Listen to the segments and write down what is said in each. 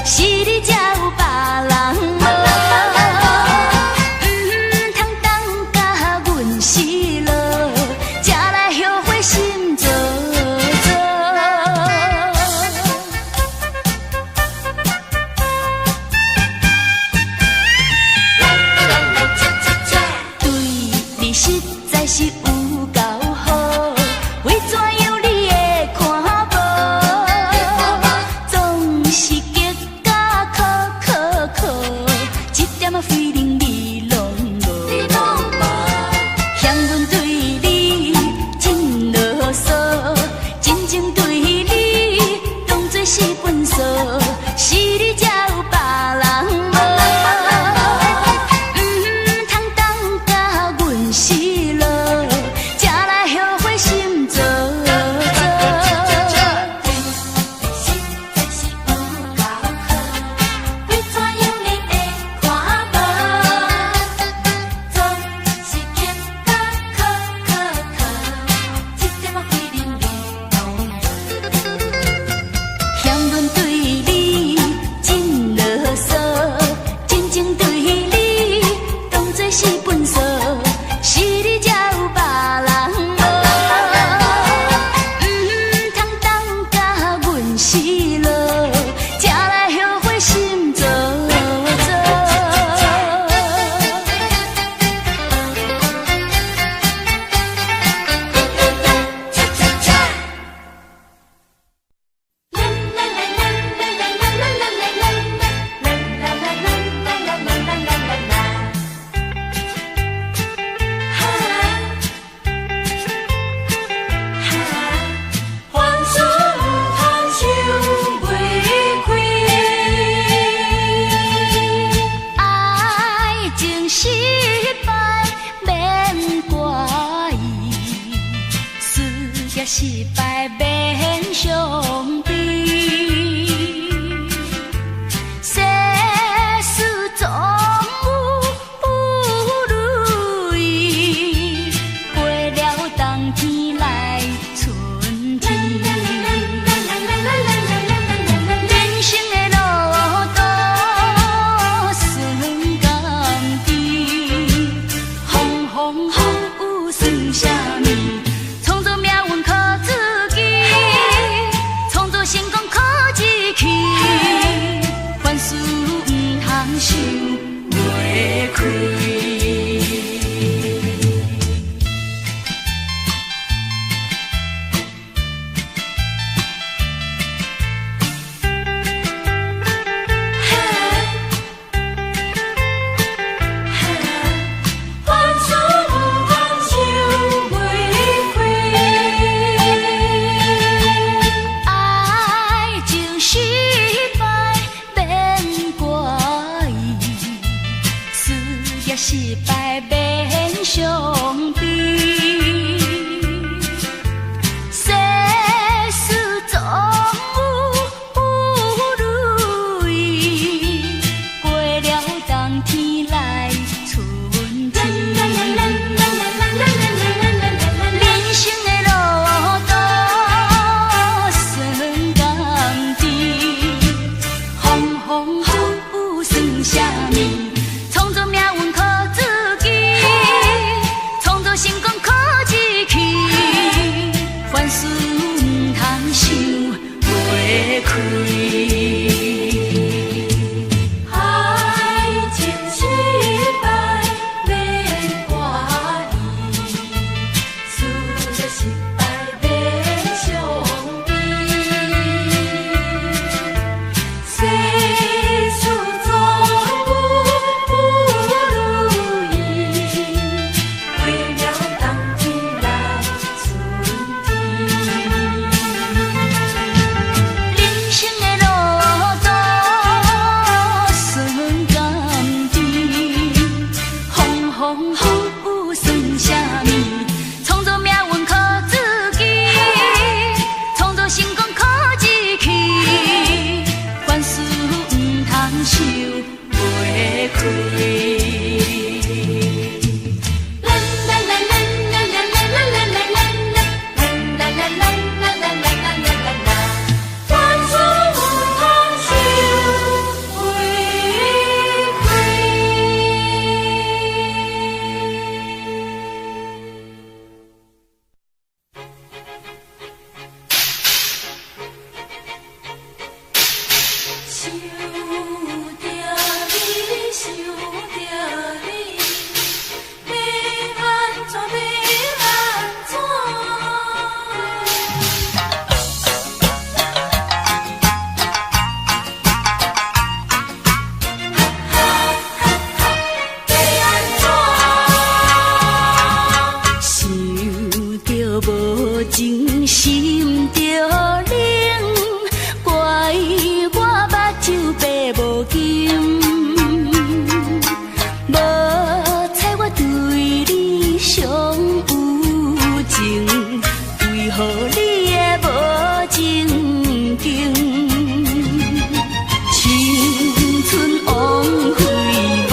是你才有别人无。唔通等甲阮死落，才来后悔心做做。对你实在是有够好，为怎样你会看无？总是结甲可着冷，怪我目睭白无金。无猜我对你上有情，为何你会无情景？青春枉费无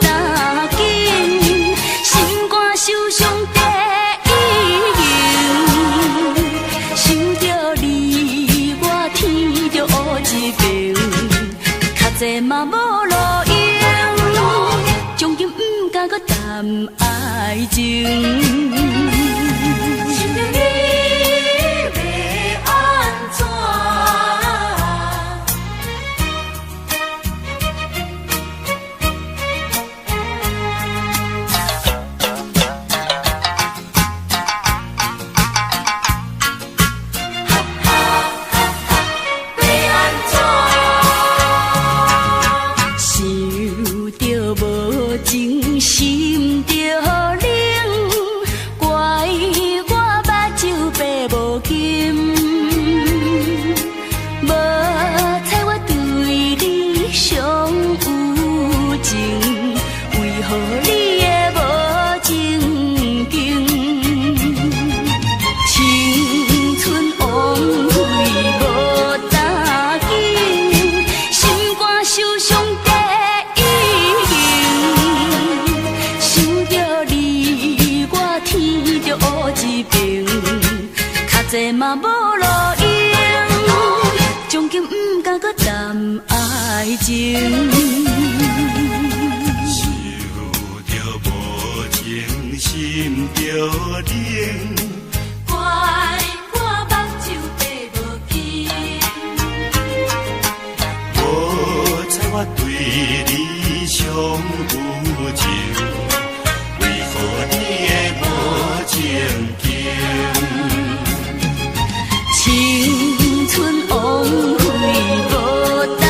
打紧，心肝受伤第一刑。想着你，我天就乌一边，较济嘛无路用，从今不敢搁谈爱情。想着你要安怎？心着冷，怪我目睭白无金。无猜我对你上有情，为何你会无情景？青春枉费无打紧，心肝受伤第一刑。想着你，我天就乌一边，较济嘛无路用，从今不敢搁谈爱情。想着无情，心着冷，怪我目睭白无金。无猜我对你上有情，为何你会无情景？青春枉费无打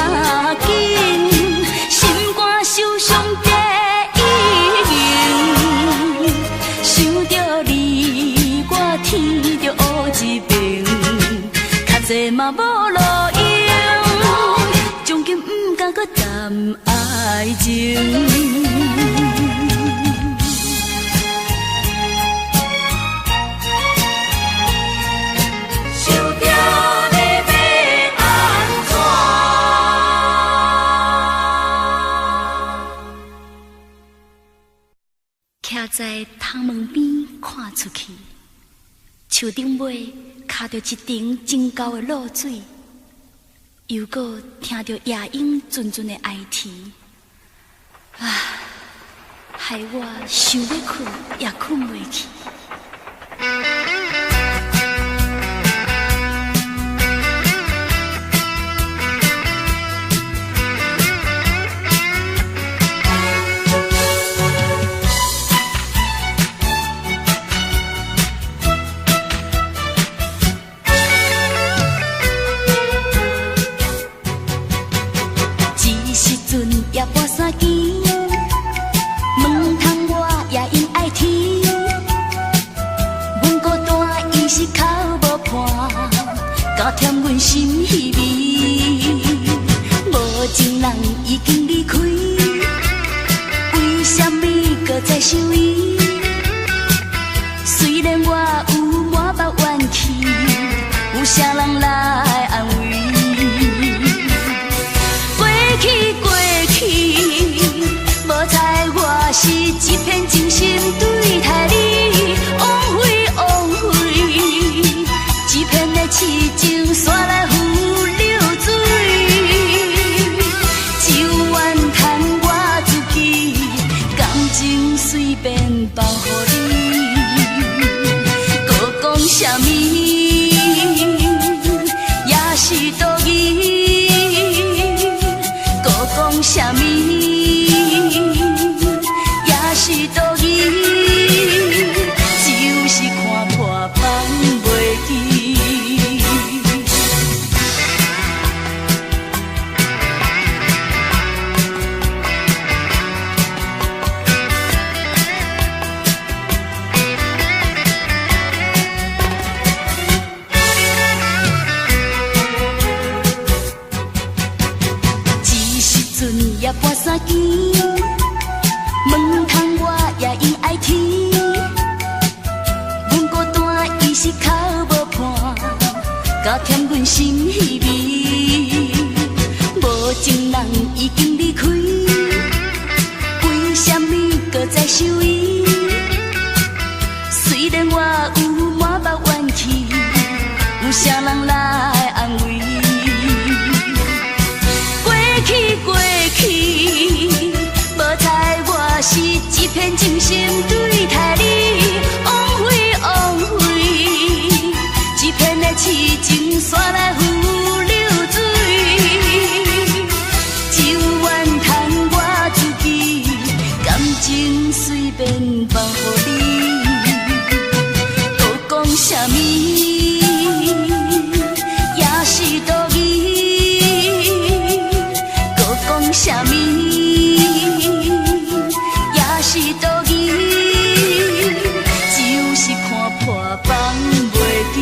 紧，心肝受伤第一刑。想着你，我天就乌一边，较济嘛无路用，从今不敢搁谈爱情。想着你要安怎？徛在窗门边看出去，树顶尾卡着一顶真高的露水，又搁听着夜莺阵阵的哀啼，害我想要困也困袂去。夜半山间，问窗我夜莺爱啼。阮孤单伊是哭无伴，加添阮心稀微。无情人已经离开，为什么搁再想伊？虽然我有满腹怨气，有啥人来安慰？无猜我是一片真心对待你，枉费枉费，一片的痴情煞来付流水，只有怨叹我自己，感情随便放予你，搁讲啥物也是道义，搁讲啥物。是道义，就是看破放袂记。搬山间，门窗我也因爱天。阮孤单伊是哭无伴，加添阮心稀微。无情人已经离开，为什么搁再想伊？虽然我有满目怨气，有啥人来安慰？过去过去，无猜我是一片真心对待你，枉费枉费，一片的痴情煞来付流水，只怨叹我自己感情随便放予你，搁讲啥物？也是道义，搁讲啥物？也是道义，就是看破放袂记。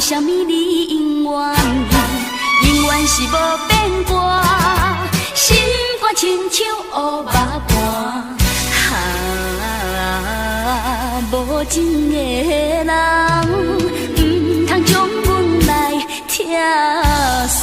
啥物你永远是无变卦，心肝亲像乌肉伴，无情的人，唔通将阮来拆散。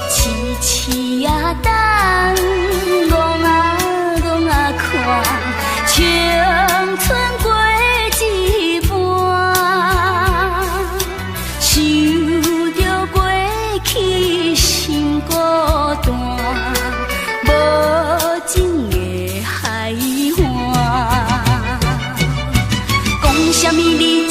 痴痴啊等，戆啊戆啊看，青春过一半。心孤单，无情的海岸。讲啥物你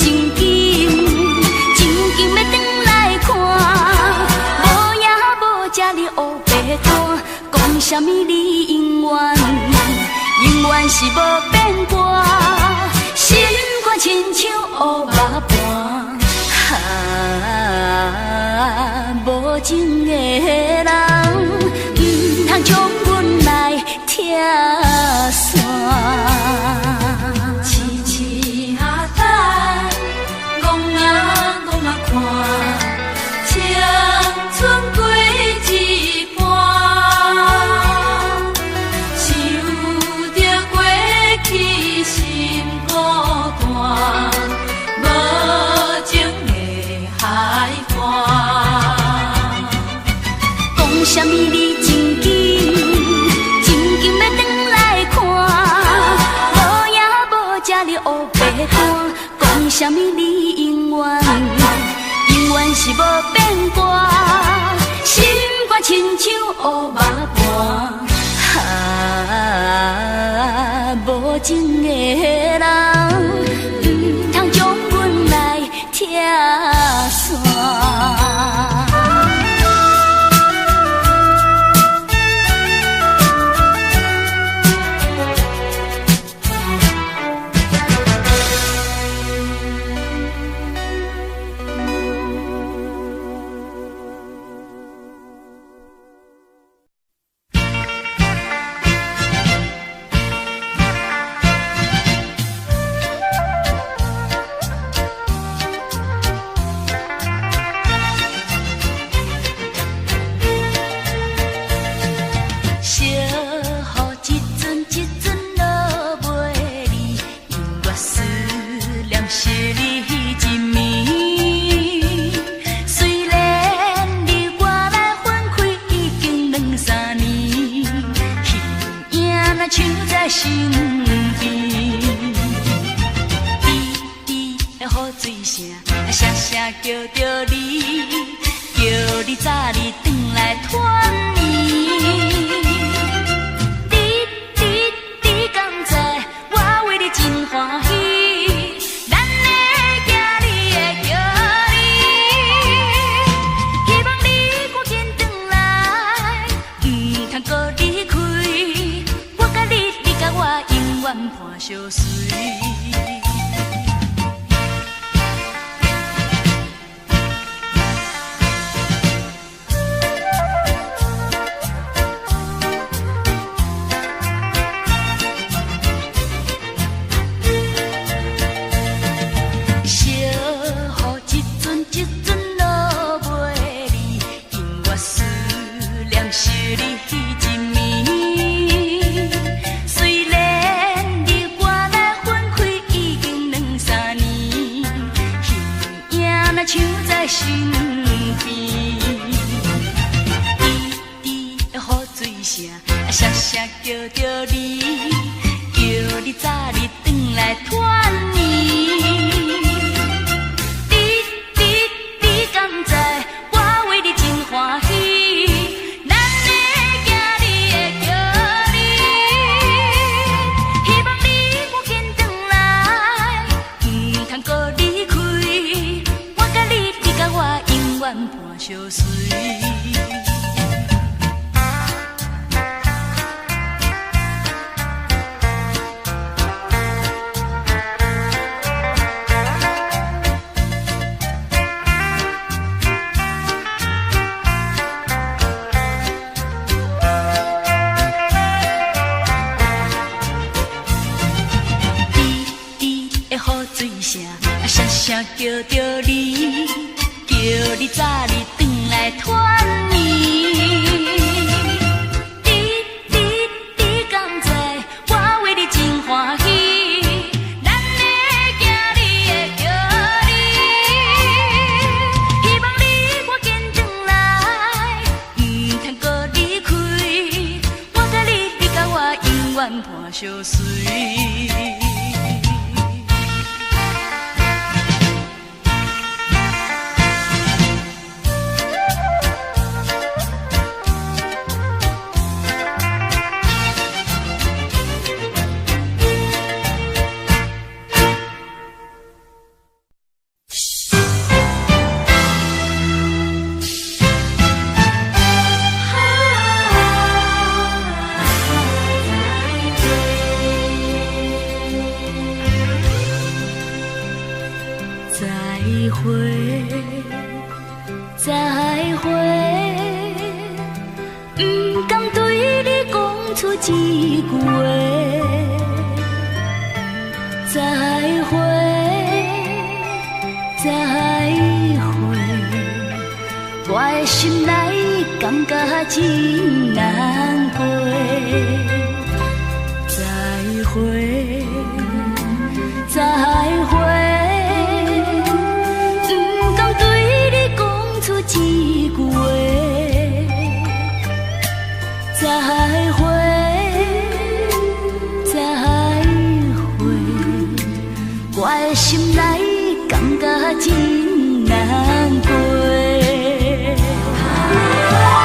真紧，真紧要转来看，无影无只你黑白单。讲啥物你永远是无变卦，心肝亲像乌肉伴。无情的人，唔通将阮来拆散。一暝。虽然你我来分开已经2、3年，形影若像在身边。滴滴的雨水声，声声叫着你，叫你早日转来团圆。真欢喜，咱的行你的叫你，希望你赶紧转来，唔通搁离开。我甲你，你甲我永远伴相随。像在身边，滴滴的雨水声，声声叫着你，叫你早日转来团圆。你敢知我为你真欢喜？咱的行你的叫你，希望你赶紧转来，唔通搁离开。我永远伴相随。滴滴的雨水声，声声叫着你。叫你早日转来团圆，你敢知我为你真欢喜？咱的行你的叫你，希望你赶紧转来，唔通搁离开。我甲你，你甲我永远伴相随。再会，不敢对你讲出一句话。再会，再会，我的心内感觉真难过。再会，再会。一句话，再会，再会，我的心内感觉真难过。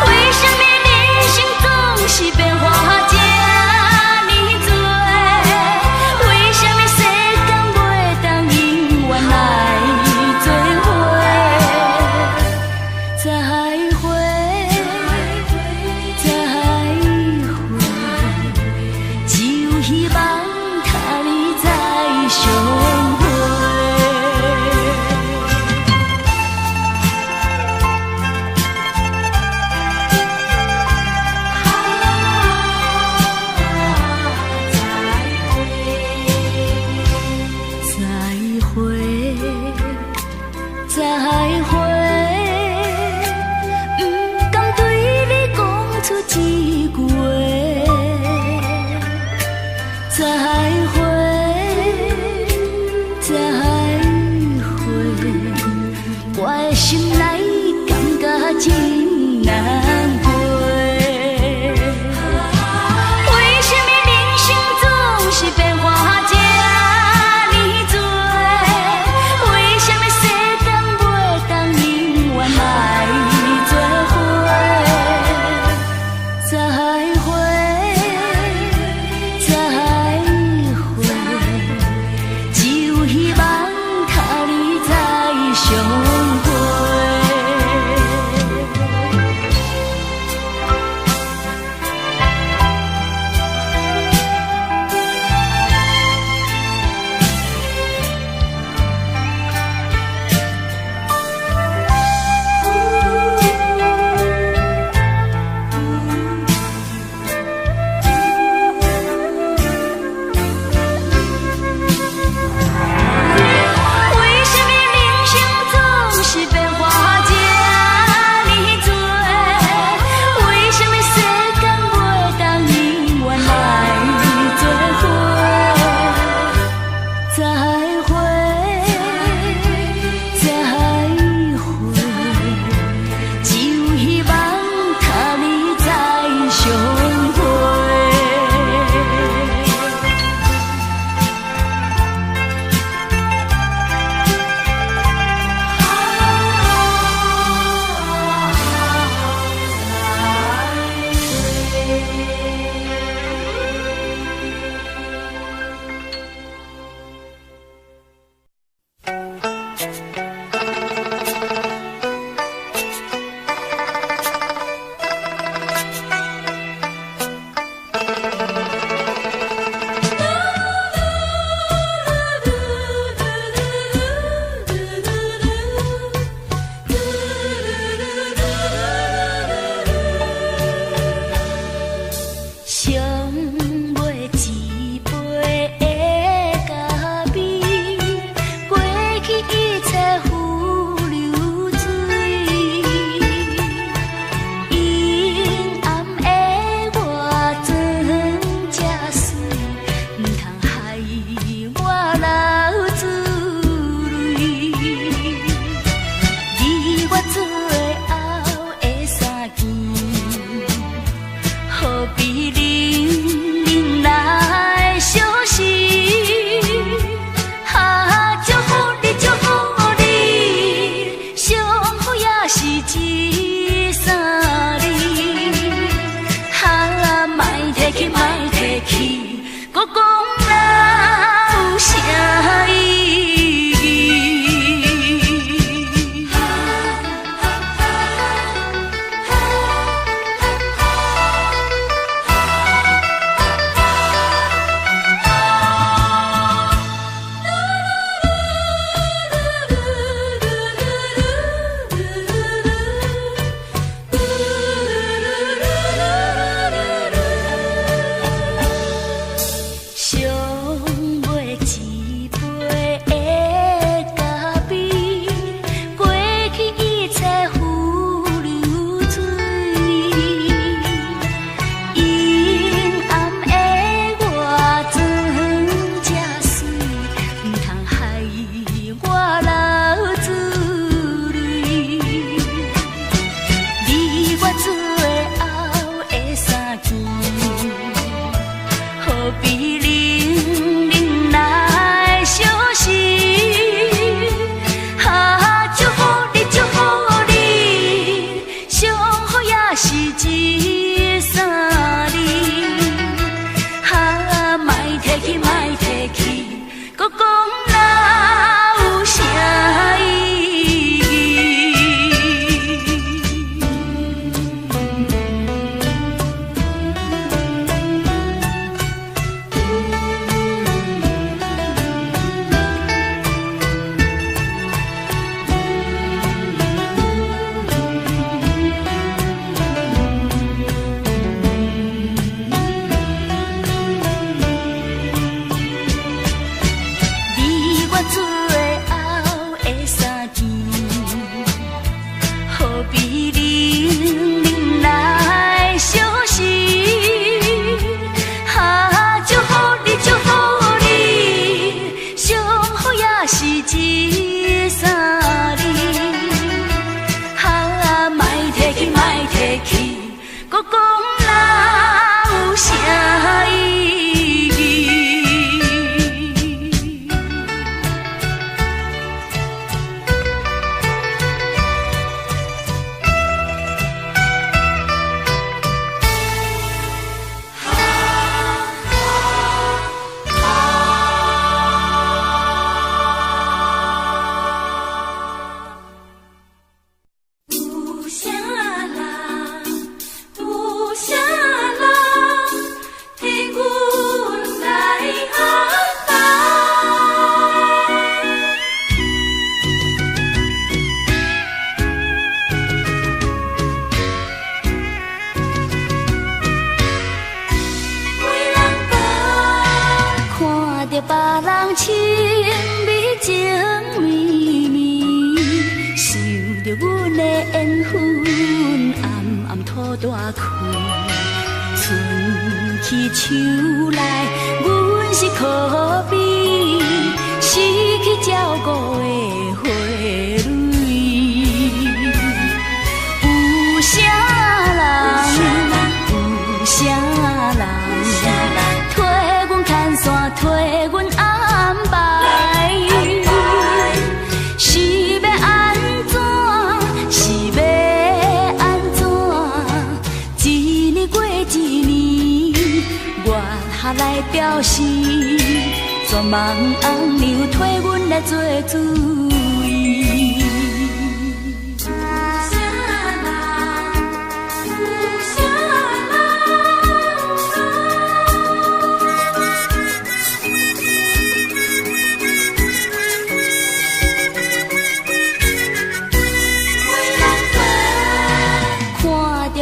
为什么人生总是变化这呢多？为什么世间袂当永远来做伙？再会，再会，只有希望他你再相会。再会，再会。一句话，再会，再会。心内感觉真难过。为什么人生总是变化这呢多？为什么世间袂当永远来作伙？再会，再会，只有希望他日再相会。为什么人生总大开，春去秋来，阮是可比失去照顾的花蕊。有啥人？有啥人？替阮牵线，替阮安排。是要安怎？是要安怎？一年过一年，月下来表示，全望红娘替阮来做主。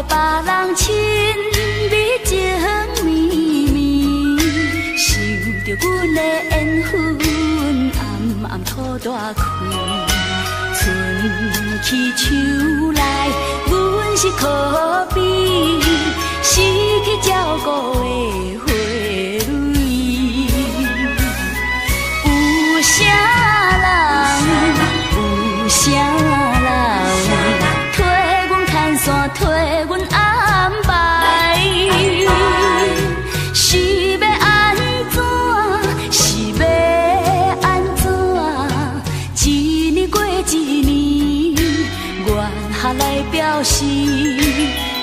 别人亲美情绵绵，想着阮的缘分暗暗土大开。春去秋来，阮是可比失去照顾的花蕊。有啥人？有啥人？替阮安排，是要安怎？是要安怎？一年过一年，月下来表示，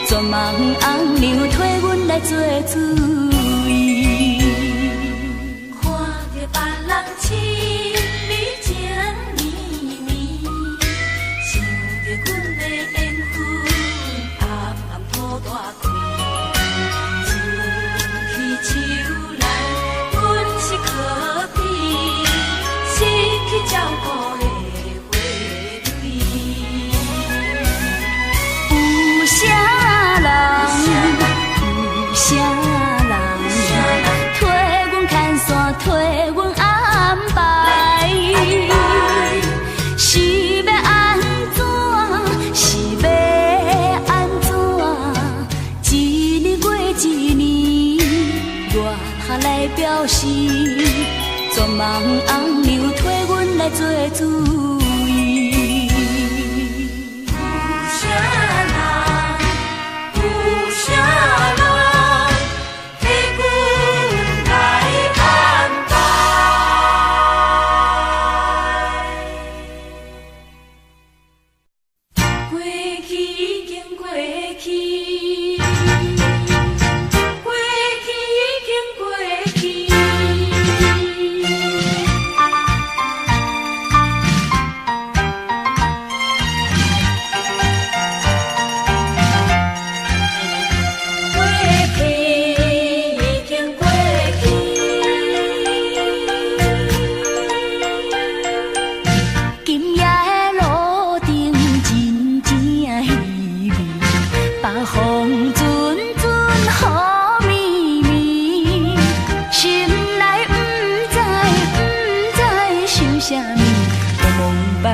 全望红娘替阮来做主意。看着别人亲美情绵绵，想着阮的缘分。大开，春去秋来，阮是可比失去照顾的花蕊。有啥人？有啥人？替阮牵线，替阮安排。是要安怎？是要安怎？一年过一年，月下来表示，全望红娘替阮来做主意。有啥人？有啥人？替阮来安排。过去已经过去。过去已经过去，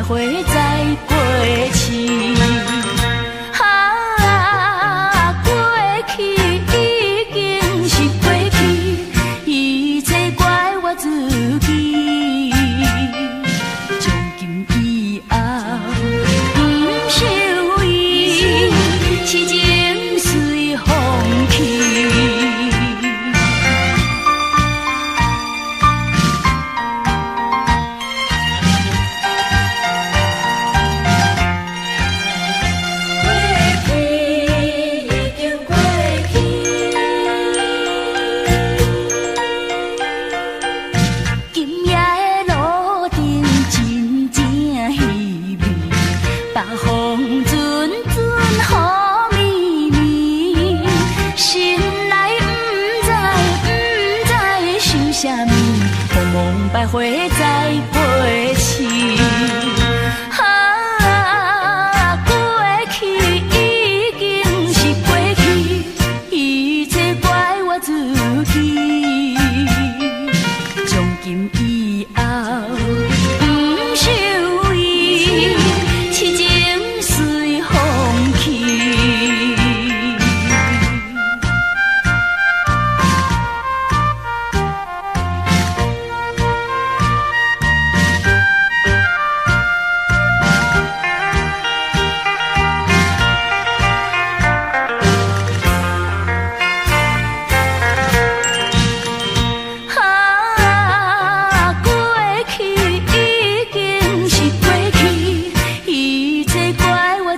会再过去，过去已经是过去，一切怪我自己。从今以后，不想伊，痴情随风去。百回再过去，过去已经是过去，一切怪我自己。从今以后，不想伊，痴情随风去。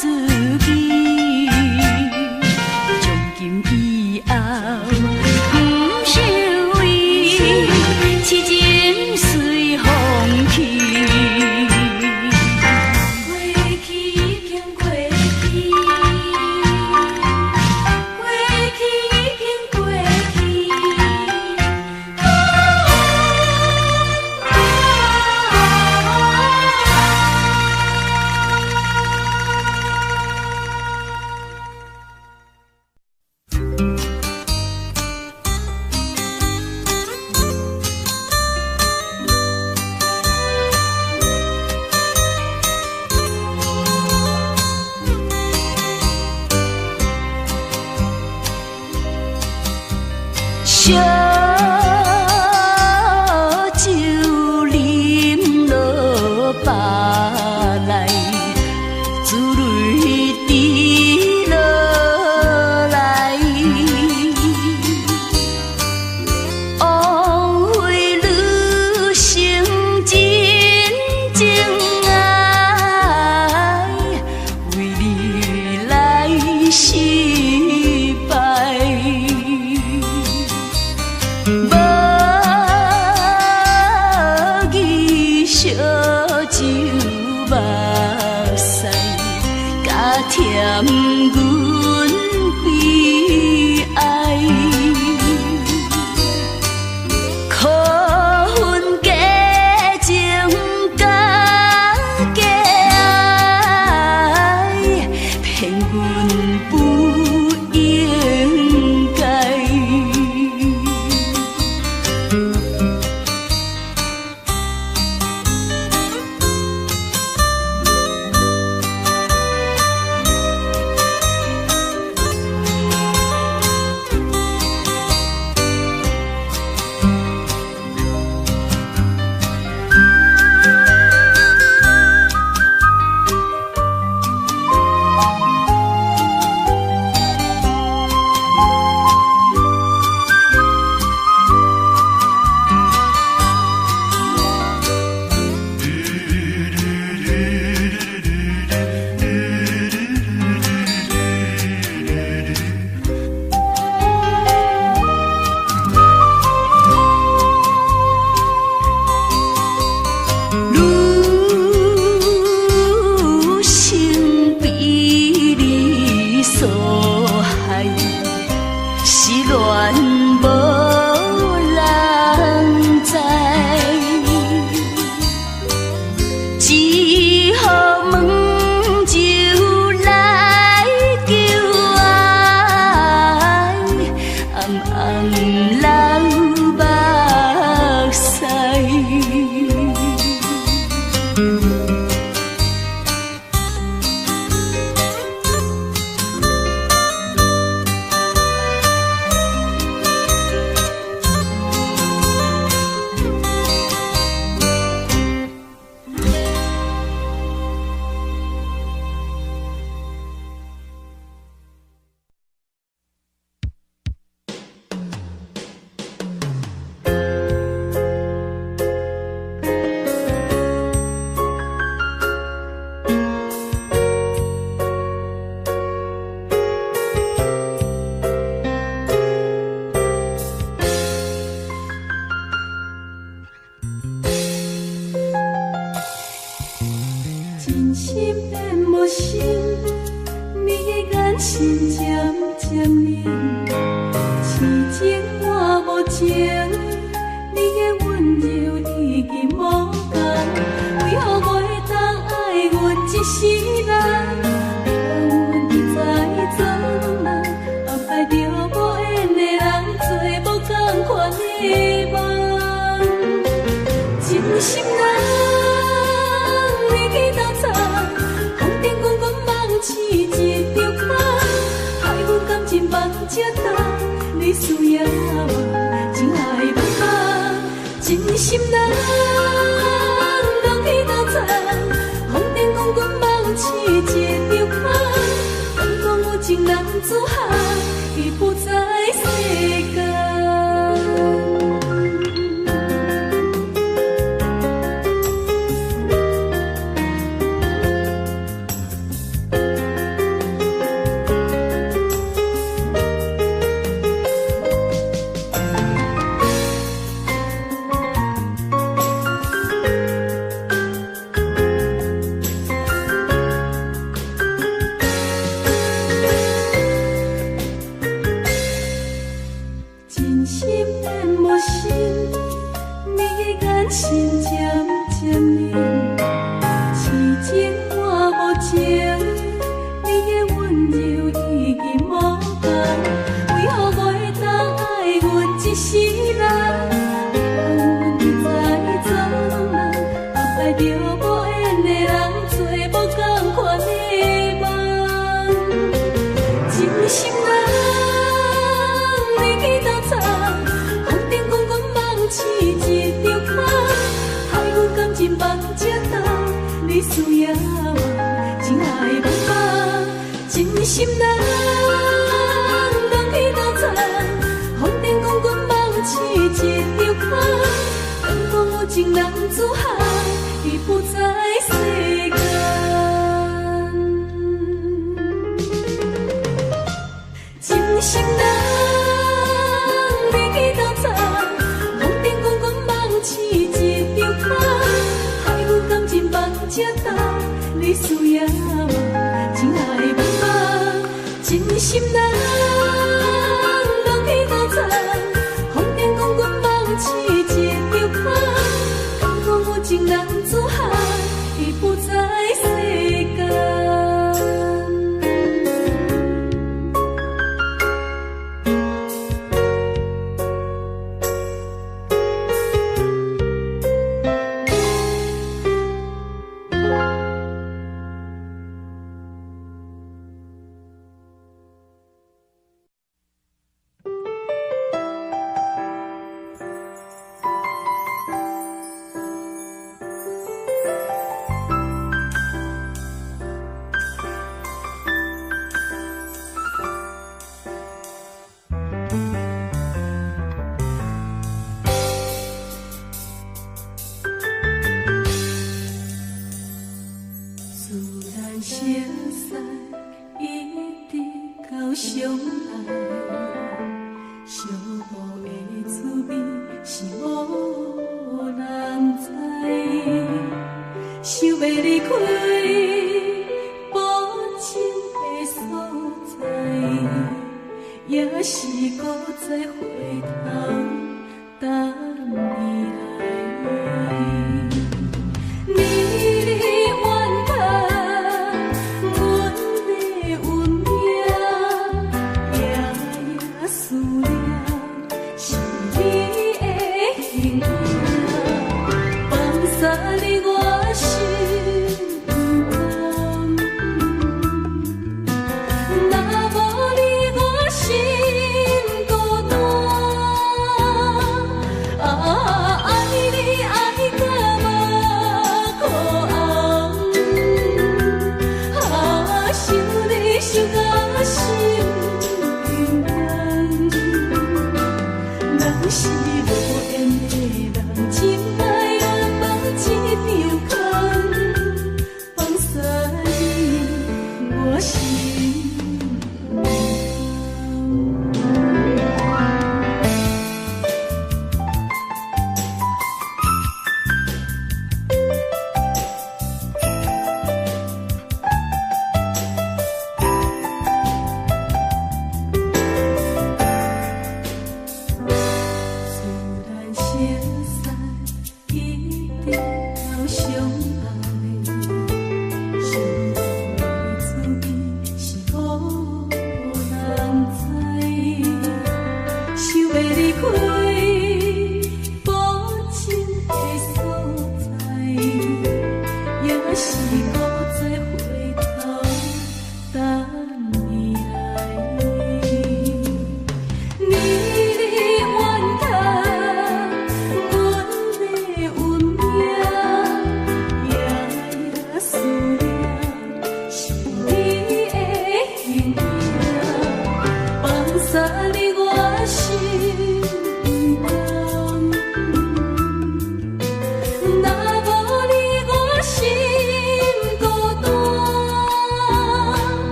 自己，从今以后不想伊，痴情随风去。过去已经过去，过去已经过去。烧酒啉落腹内，珠泪滴落来，枉费女生真情爱，为你来失败。无义烧酒目屎，加添阮悲哀。可恨假情假假爱，骗阮不应该。真心变无心，你的眼神渐渐冷，痴情换无情，你的温柔已经无同。为何袂当爱阮一世人？让阮一再做人，安排着无缘的人，做无同款的梦。真心人。这等你需要我，真爱不放，真心人，人去斗争，风尘滚滚梦醒一场梦，敢讲有情人自害，已不在世间。心人，人去斗争，风尘滚滚梦起一条空。敢讲有情人子汉，已不在世间。真心人，你去斗争，风尘滚滚梦起一条空。害阮感情放这等，你需要吗？情爱茫茫，真心人，人去斗争，风尘滚滚梦起一条空。敢讲有情人子汉，已不在世间。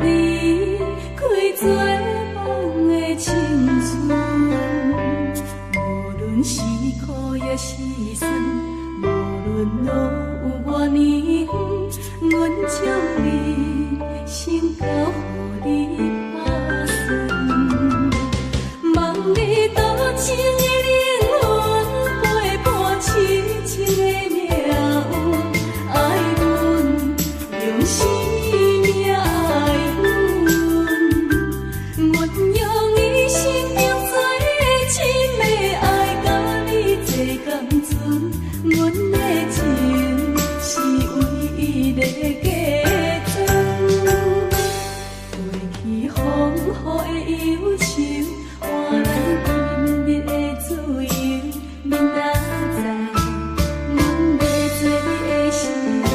你开做梦的青春，无论是苦也是酸，无论路有偌呢远，阮将你身高予你打算，望你多情的灵魂陪伴痴情的命运，爱阮用生命爱阮，阮用一生中最深的爱甲你做同存，阮的情是唯一的假装，过去风雨的忧愁，换咱今日的自由，明仔载，阮要做你的新娘。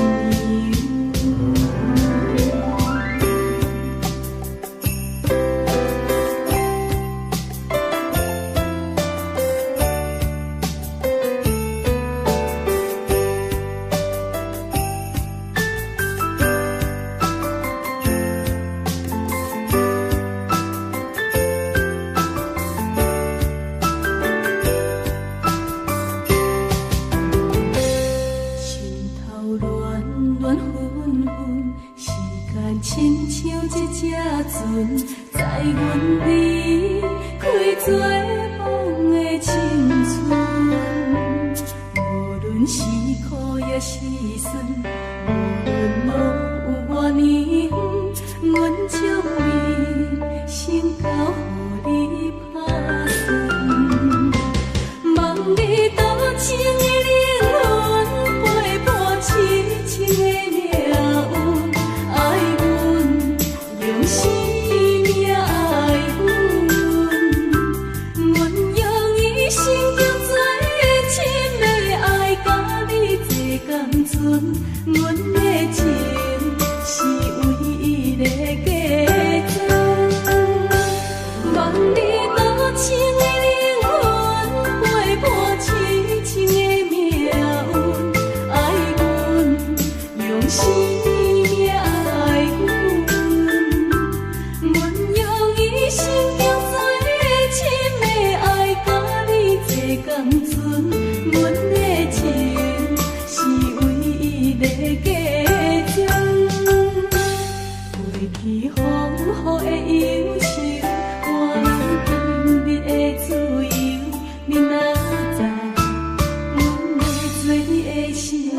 心头乱乱纷纷，时间亲像一只船，载阮离开做梦的青春。无论是苦也是酸，无论路有偌呢远，阮将你身高予你打算，望你多情的灵魂陪伴痴情的命运，爱阮用生命爱阮，阮用一生中最深的爱甲你做同存，阮的情是唯一的假装，望你多情的灵魂陪伴痴情的命运，爱阮用生命爱阮，阮用一生中最深的爱甲你做同存，阮的情是唯一的假装，过去风雨的忧愁，换咱今日的自由，明仔载，阮要做你的新娘。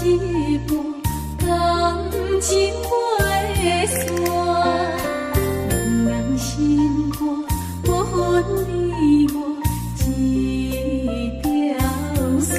一半感情的线，两人心肝无分你我一条线。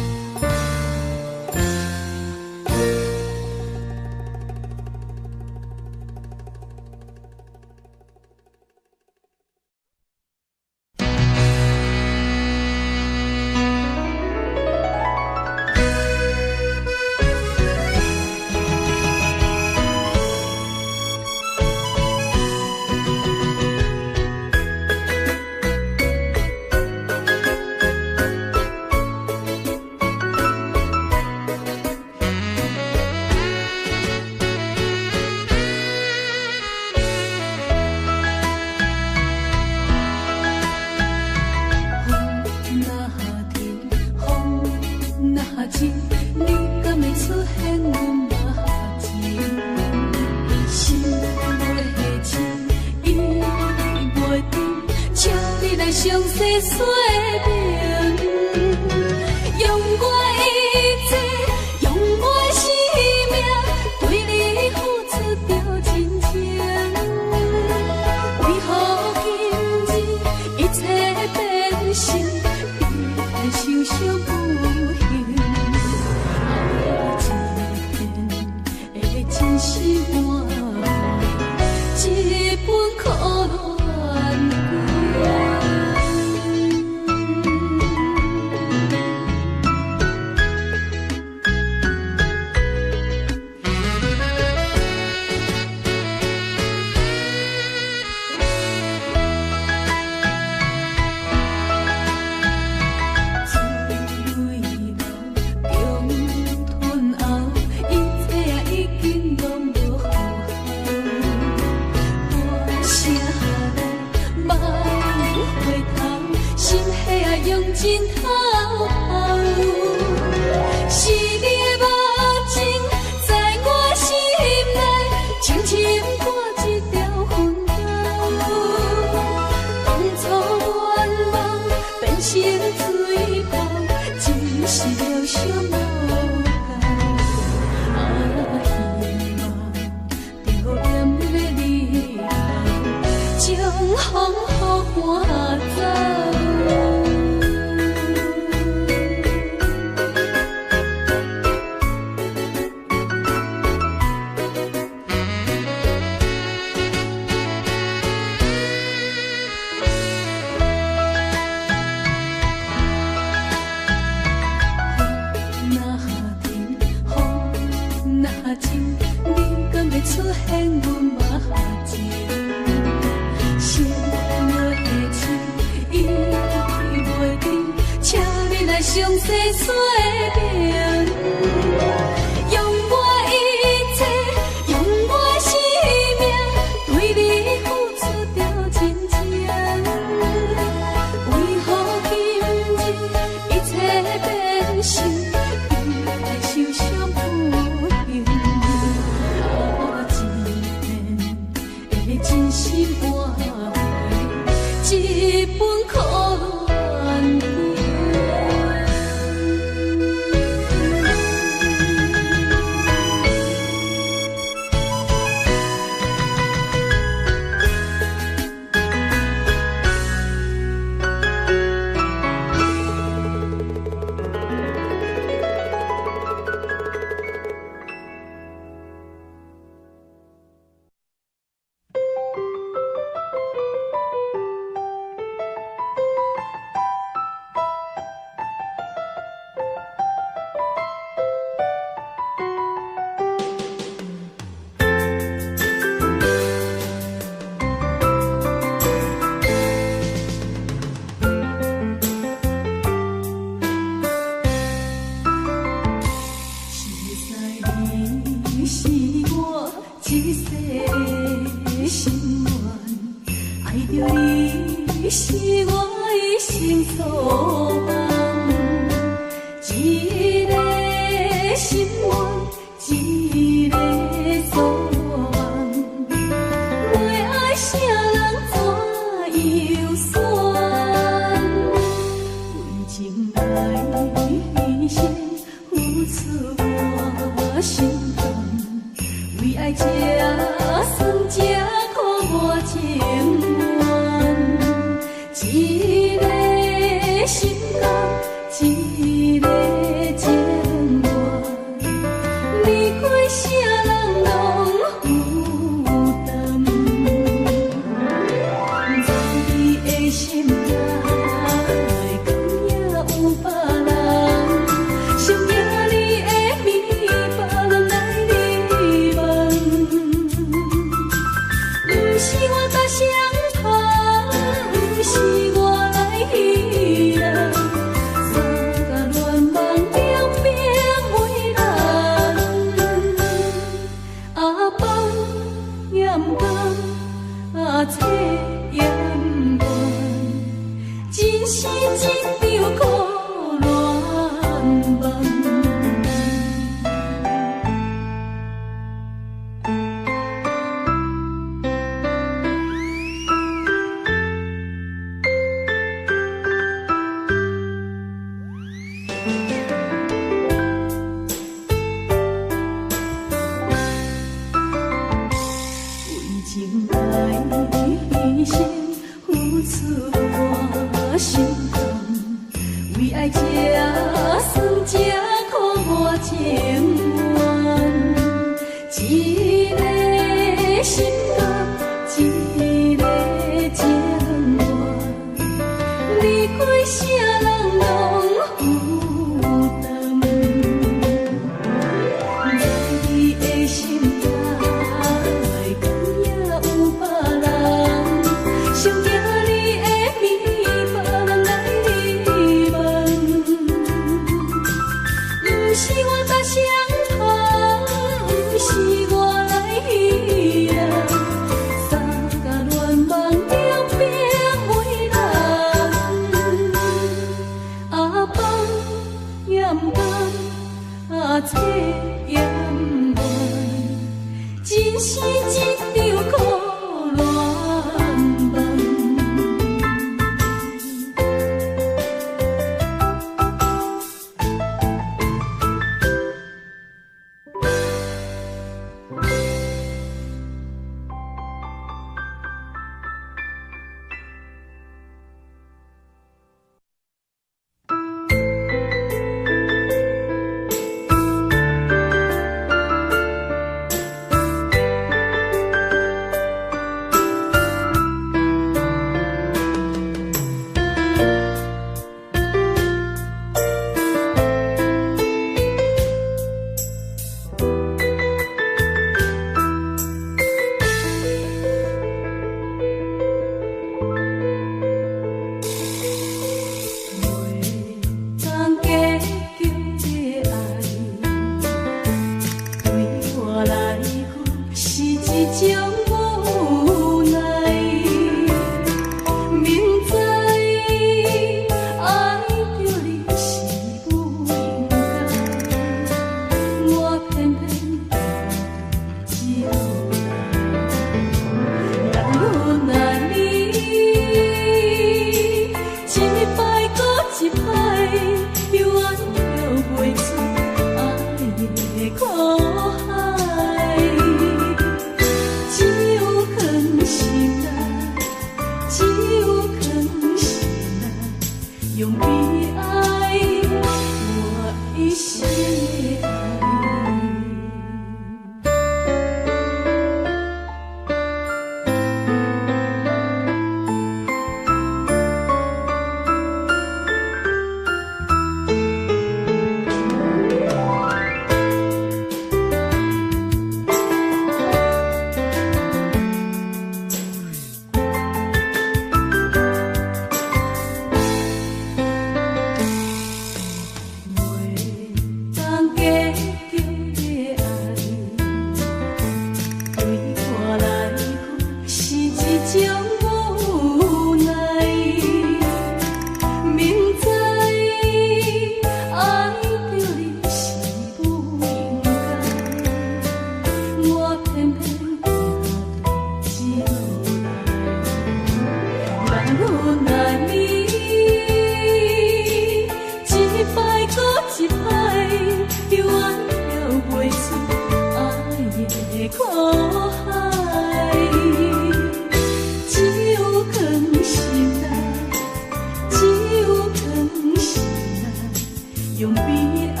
爱，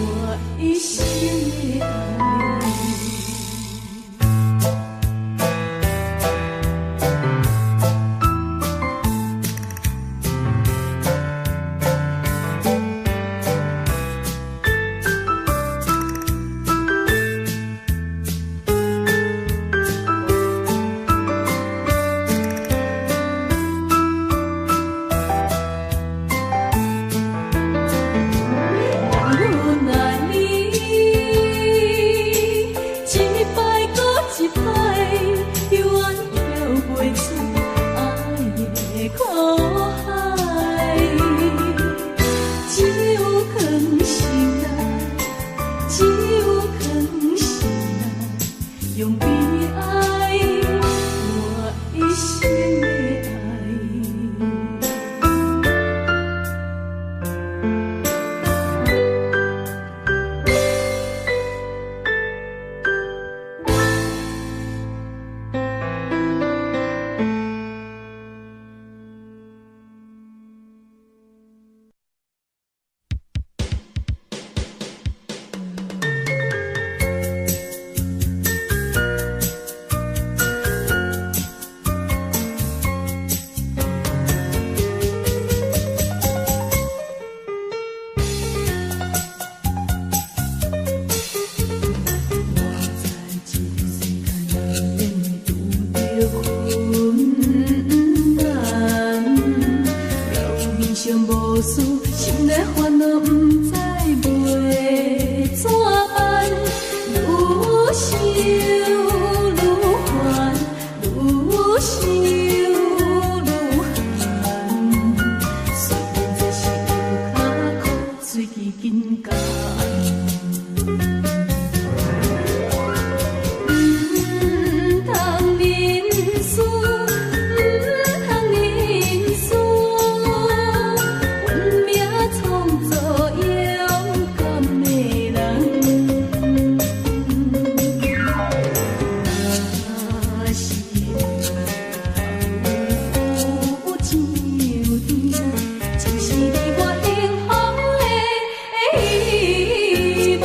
我一生的爱。用悲哀，我一生的无事，心内烦恼不知要怎办，愈想愈烦，愈想愈寒。虽然这是有脚苦，嘴齿紧干。就是你我幸福的希望。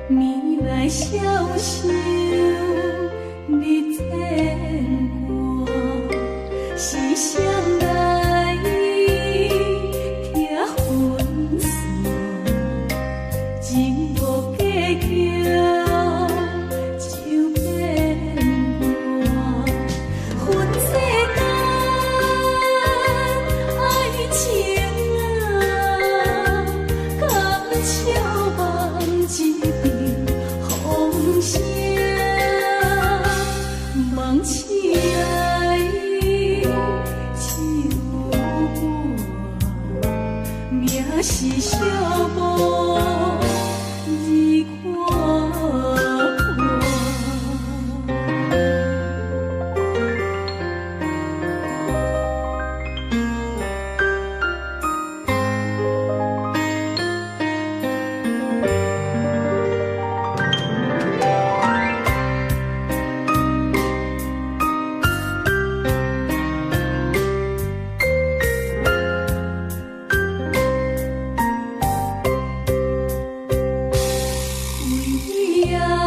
绵来消受你牵挂，是谁来听分数？情无计较就变我，分世间爱情啊，敢笑望一场风声，梦醒来唱歌，命是寂寞。你为你啊。